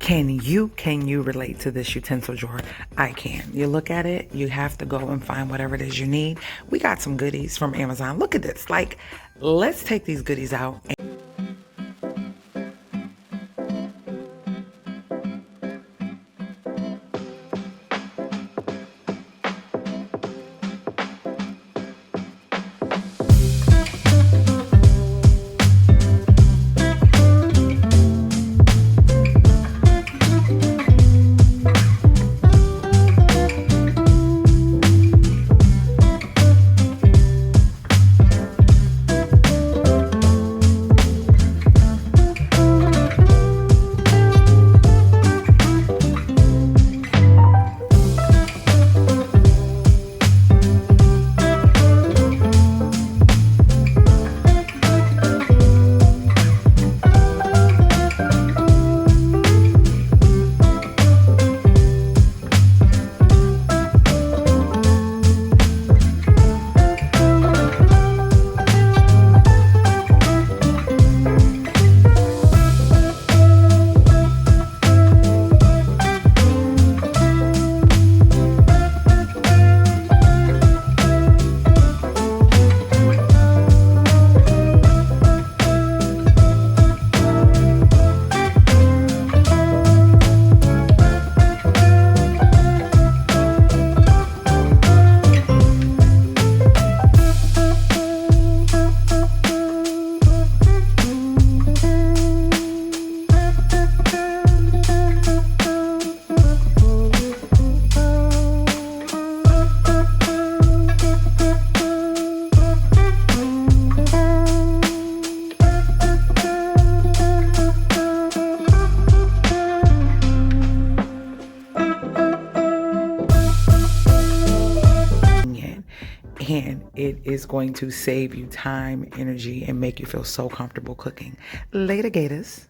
Can you relate to this utensil drawer? I can. You look at it, you have to go and find whatever it is you need. We got some goodies from Amazon. Look at this. Like, let's take these goodies out. And it is going to save you time, energy, and make you feel so comfortable cooking. Later, Gators.